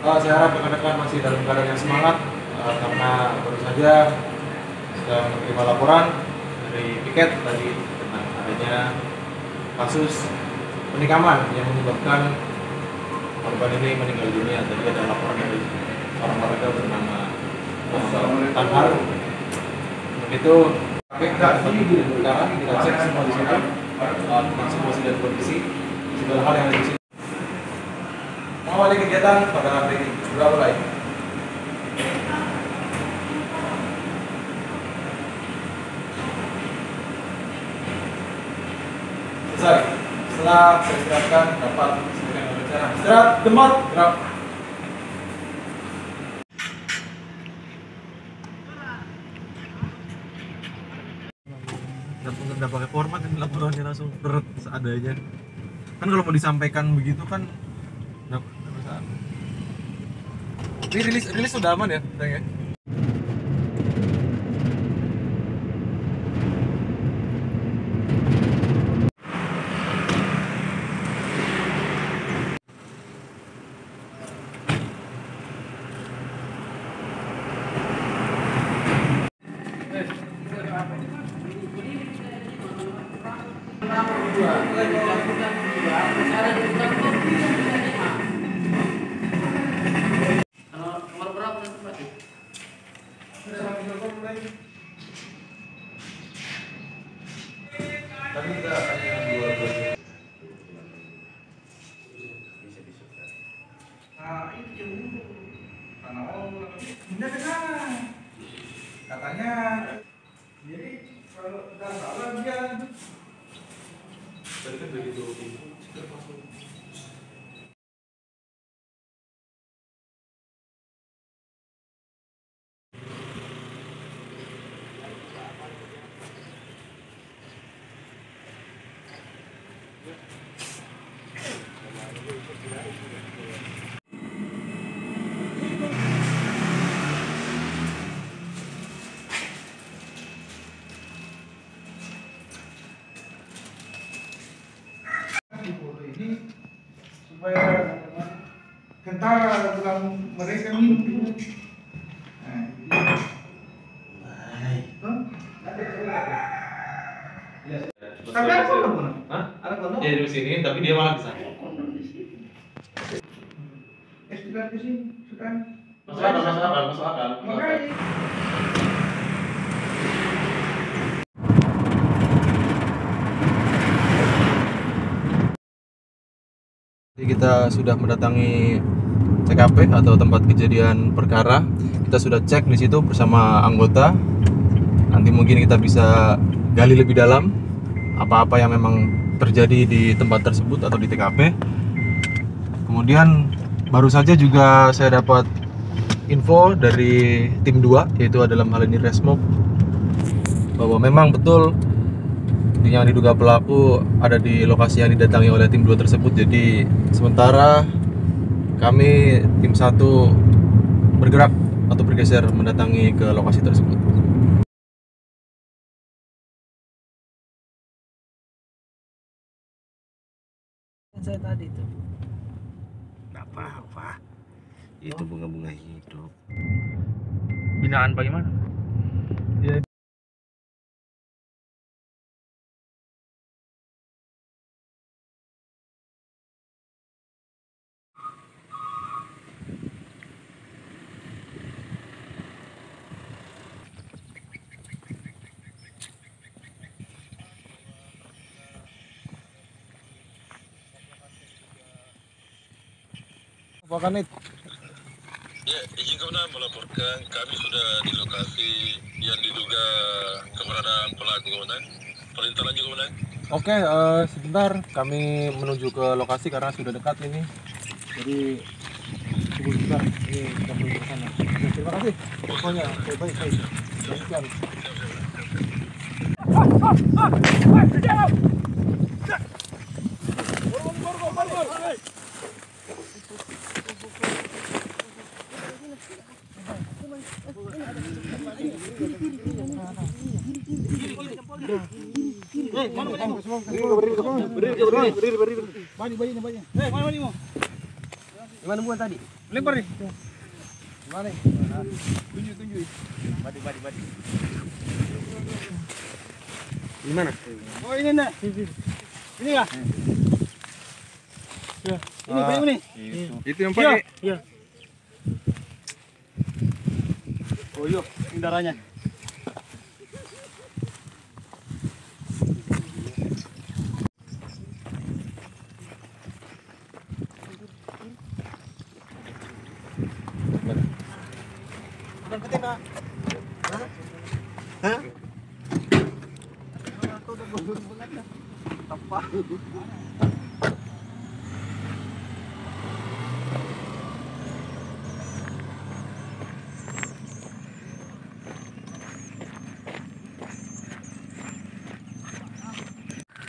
Saya harap rekan-rekan masih dalam keadaan yang semangat karena baru saja sedang menerima laporan dari piket tadi tentang adanya kasus penikaman yang menyebabkan korban ini meninggal dunia. Tadi ada laporan dari orang warga bernama Tanhar. Untuk itu kita sekarang kita cek semua di sini tentang situasi dan kondisi segala hal yang ada di sini. Mengawali kegiatan pada hari ini sudah mulai. Selesai. Setelah saya istirahatkan dapat disebutkan berbicara. Istirahat, demot, gerak. Nggak pakai format, laporannya langsung berat seadanya. Kan kalau mau disampaikan begitu kan nggak bisa. Ini rilis sudah aman ya, sayang ya? Tadi kita hanya dua belas. Nah itu karena pindah ke sana katanya. Jadi kalau kita salah dia tadi kan dari 20 kita masuk. Ini supaya kentara dalam mereka minum. Tapi ada kondom? Hah? Ada kondom? Ya di sini, tapi dia malah di sana. Sudah di sini, sudah. Masuk akal. Makanya. Kita sudah mendatangi TKP atau tempat kejadian perkara. Kita sudah cek di situ bersama anggota. Nanti mungkin kita bisa gali lebih dalam apa-apa yang memang terjadi di tempat tersebut atau di TKP. Kemudian baru saja juga saya dapat info dari tim 2, yaitu dalam hal ini Resmob, bahwa memang betul yang diduga pelaku ada di lokasi yang didatangi oleh tim 2 tersebut. Jadi sementara kami tim 1 bergerak atau bergeser mendatangi ke lokasi tersebut. Saya tadi itu nggak apa-apa, itu bunga-bunga hidup. Binaan bagaimana? Ya. Apa Kanit? Ya, izin Komandan melaporkan kami sudah di lokasi yang diduga keberadaan pelaku, Komandan. Perintah lanjut, Komandan. Oke, sebentar kami menuju ke lokasi karena sudah dekat ini. Jadi tunggu sebentar, ini kita menuju ke sana. Oke, terima kasih. Pokoknya baik. Sekian. Berdiri. Banyak. Mana mau? Gimana buat tadi? Lempar nih. Gimana? Tunjuk. Badi. Gimana? Oh ini nih. Ini kah? Ya. Ini pakai ini. Itu yang pakai. Iya. Oh iya, ini darahnya.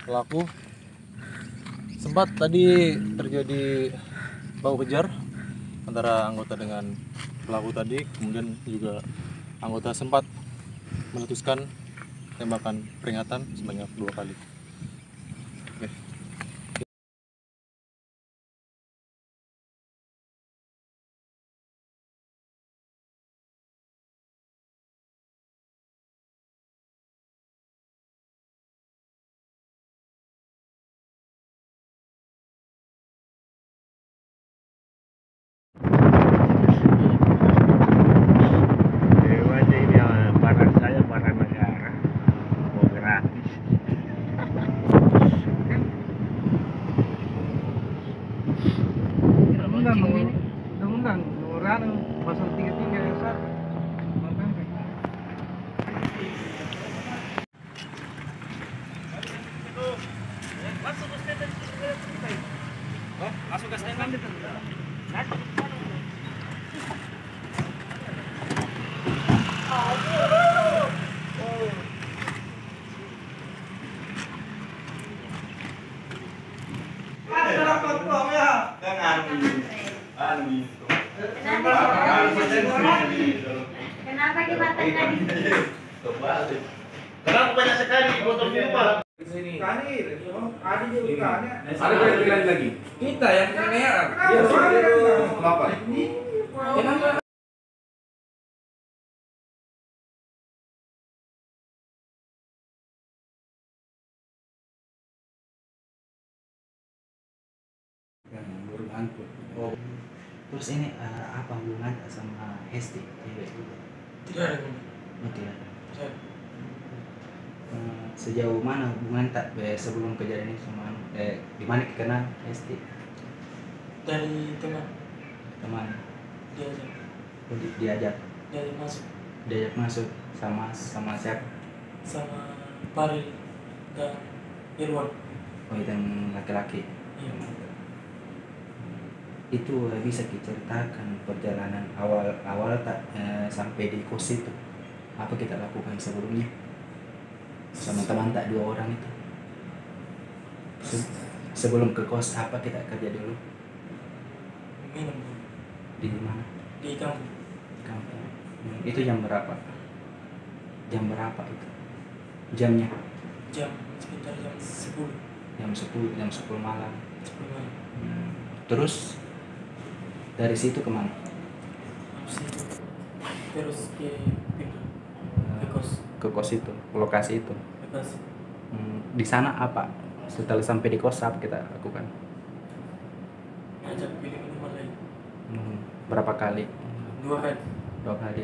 Pelaku sempat tadi terjadi baku kejar antara anggota dengan pelaku tadi, kemudian juga anggota sempat meletuskan tembakan peringatan sebanyak 2 kali. Oke. Dewan ini barang saya barang negara. Mau gratis. Undang-undang orang pasal 33 ayat 1. Masuk ke statement itu. Kenapa dibatalkan? Kenapa banyak sekali botol minuman? Ada yang lagi. Kita yang kegeeran. Kenapa? Kenapa? Baru angkut. Oh. Terus ini apa hubungan sama Hesti? Tidak ada. Oh, tidak. Saya Sejauh mana hubungan tak sebelum kejadian ini sama di mana kenal Hesti? dari teman Teman diajak diajak diajak masuk sama siapa? sama Pari dan Irwan. Oh, itu yang laki-laki. Iya. Itu bisa diceritakan perjalanan awal tak sampai di kos itu, apa kita lakukan sebelumnya sama teman tak 2 orang itu? Sebelum ke kos apa kita kerja dulu? Minum Di mana? di kampung. Kampung. Itu jam berapa itu jamnya? Jam sekitar jam 10 Jam 10 malam. malam. Terus dari situ kemana? Habis itu terus ke kos. Ke kos itu, lokasi itu. Ke kos. Di sana apa? Setelah sampai di kos apa kita lakukan? Ngajak pilih minuman lagi. Berapa kali? 2 kali. 2 kali.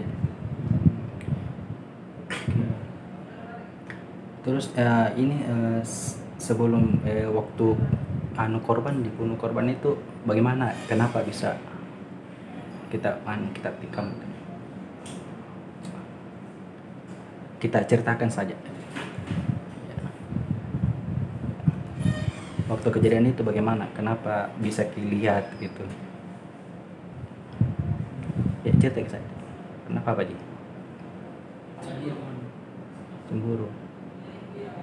Terus ini sebelum waktu korban dibunuh korban itu bagaimana? Kenapa bisa kita tikam? Kita ceritakan saja. Waktu kejadian itu bagaimana? Kenapa bisa dilihat gitu? Ya cerita saja. Kenapa Pak Ji? Cemburu.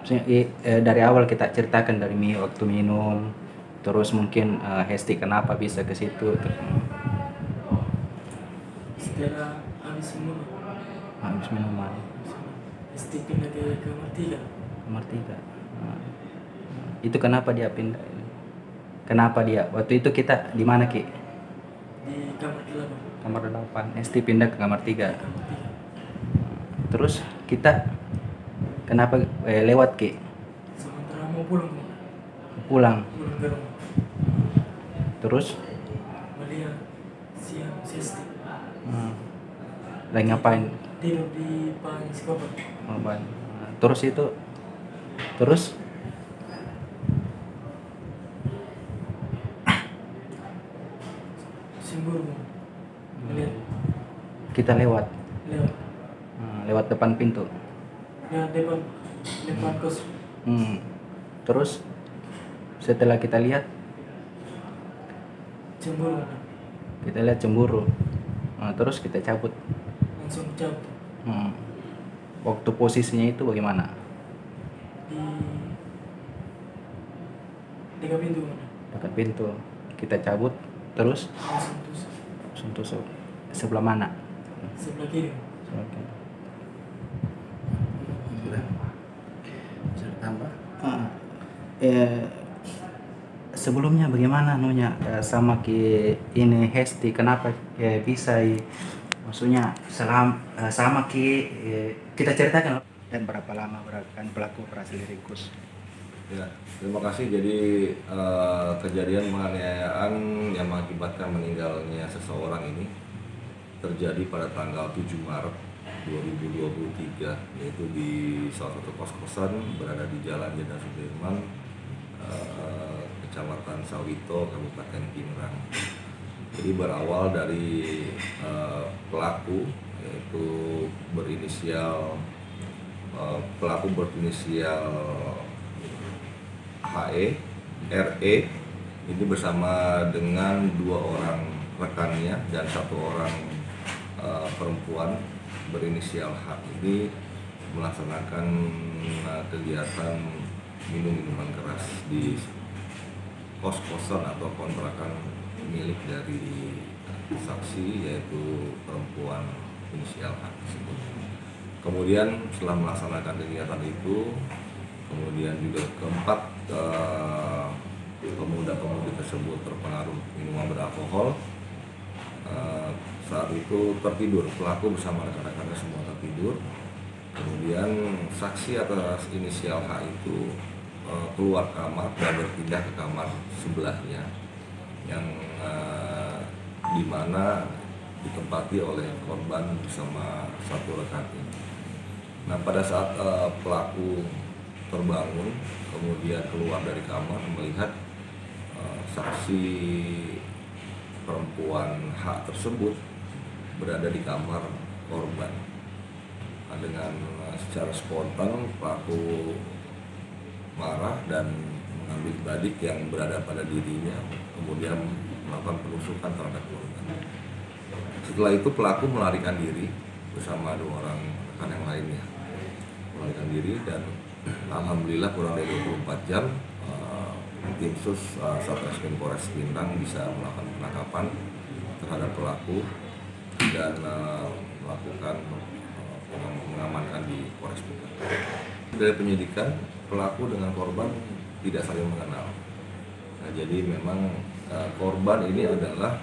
Maksudnya, dari awal kita ceritakan dari waktu minum, terus mungkin Hesti kenapa bisa ke situ? Setelah habis minum. Habis minuman. Hesti pindah ke kamar 3. Nomor 3. Itu kenapa dia pindah? Kenapa dia? Waktu itu kita di mana Ki? di kamar 8. Kamar 8. Esti pindah ke kamar 3. Kamar 3. Terus kita kenapa lewat Ki? Sementara mau pulang Bang. Pulang. Pulang ke rumah. Terus Melihat siang Sesti lagi ngapain? tidur di depan skoper. Korban. Terus itu terus Simbur Bang. Melihat kita lewat lewat lewat depan pintu. lewat depan kos. Terus setelah kita lihat Cemburu Bang. kita lihat cemburu. Terus kita cabut. Langsung cabut Waktu posisinya itu bagaimana? di dekat pintu Bang. Dekat pintu. Kita cabut terus Langsung tusuk sebelah mana? sebelah kiri. Oke. Sudah. Bisa tambah? Sebelumnya bagaimana Nonya sama Ki ini Hesti, kenapa bisa maksudnya sama Ki kita ceritakan dan berapa lama kan pelaku berhasil diringkus? Ya, terima kasih. Jadi kejadian penganiayaan yang mengakibatkan meninggalnya seseorang ini terjadi pada tanggal 7 Maret 2023, yaitu di salah satu kos-kosan berada di Jalan Jenderal Sudirman, Kecamatan Sawito, Kabupaten Pinerang. Jadi berawal dari pelaku, yaitu pelaku berinisial HE, RE, ini bersama dengan 2 orang rekannya dan 1 orang perempuan berinisial H ini melaksanakan kegiatan minum minuman keras di kos-kosan atau kontrakan milik dari saksi, yaitu perempuan inisial H tersebut. Kemudian setelah melaksanakan kegiatan itu, kemudian juga keempat pemuda-pemudi tersebut terpengaruh minuman beralkohol. Saat itu tertidur, pelaku bersama rekan-rekannya semua tertidur. Kemudian saksi atas inisial H itu keluar kamar dan berpindah ke kamar sebelahnya, yang dimana ditempati oleh korban bersama 1 rekannya. Nah, pada saat pelaku terbangun, kemudian keluar dari kamar melihat saksi perempuan H tersebut berada di kamar korban. Nah, dengan secara spontan pelaku marah dan mengambil badik yang berada pada dirinya, kemudian melakukan penusukan terhadap korban. Setelah itu pelaku melarikan diri bersama 2 orang rekan yang lainnya, melarikan diri, dan alhamdulillah kurang dari 24 jam tim sus Satreskrim Polres Pinerang bisa melakukan penangkapan terhadap pelaku dan melakukan mengamankan di Polres Pinerang. Dari penyidikan, pelaku dengan korban tidak saling mengenal. Nah, jadi memang korban ini adalah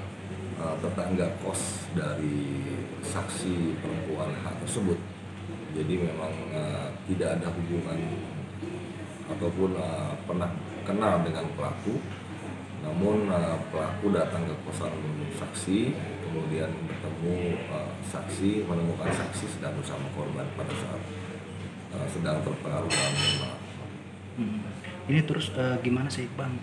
tetangga kos dari saksi perempuan H tersebut. Jadi memang tidak ada hubungan ataupun pernah kenal dengan pelaku. Namun pelaku datang ke kosan saksi, kemudian bertemu saksi, menemukan saksi sedang bersama korban pada saat sedang terpengaruh dalam minuman. Ini terus gimana sih Bang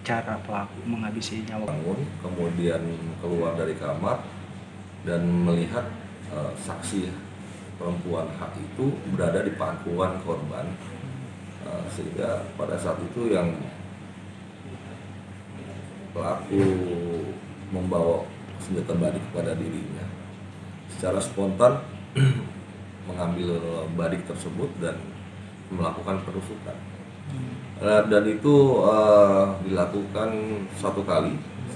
cara pelaku menghabisi nyawa? Bangun, kemudian keluar dari kamar dan melihat saksi perempuan H itu berada di pangkuan korban, sehingga pada saat itu yang pelaku membawa senjata badik kepada dirinya, secara spontan mengambil badik tersebut dan melakukan penusukan. Dan itu dilakukan 1 kali,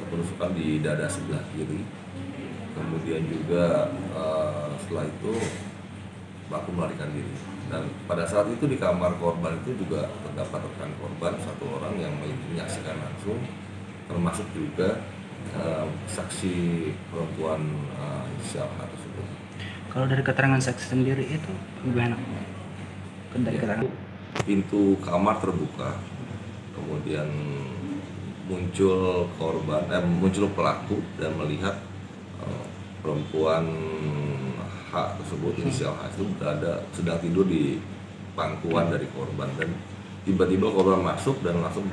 penusukan di dada sebelah kiri. Kemudian juga setelah itu pelaku melarikan diri. Dan pada saat itu di kamar korban itu juga terdapat rekan korban 1 orang yang menyaksikan langsung, termasuk juga saksi perempuan inisial H tersebut. Kalau dari keterangan saksi sendiri itu gimana? Dari keterangan Pintu kamar terbuka, kemudian muncul pelaku dan melihat perempuan H tersebut, inisial H itu sedang tidur di pangkuan dari korban, dan tiba-tiba korban masuk dan langsung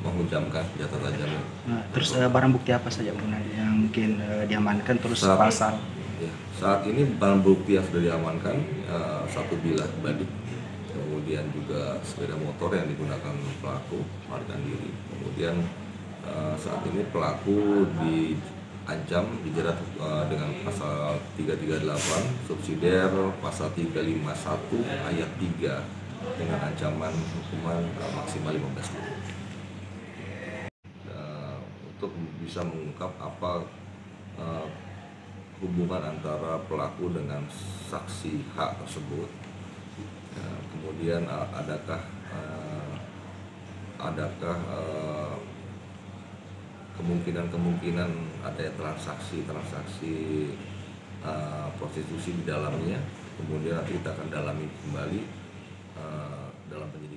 menghujamkan senjata tajamnya. Nah, terus barang bukti apa saja yang mungkin diamankan terus Saat- pasal? Ya, saat ini barang bukti yang sudah diamankan satu bilah badik, kemudian juga sepeda motor yang digunakan pelaku melarikan diri. Kemudian saat ini pelaku diancam dijerat dengan pasal 338 subsidiar pasal 351 ayat 3 dengan ancaman hukuman maksimal 15 tahun. Untuk bisa mengungkap apa hubungan antara pelaku dengan saksi H tersebut, kemudian adakah kemungkinan ada transaksi prostitusi di dalamnya, kemudian nanti kita akan dalami kembali dalam penyidikan.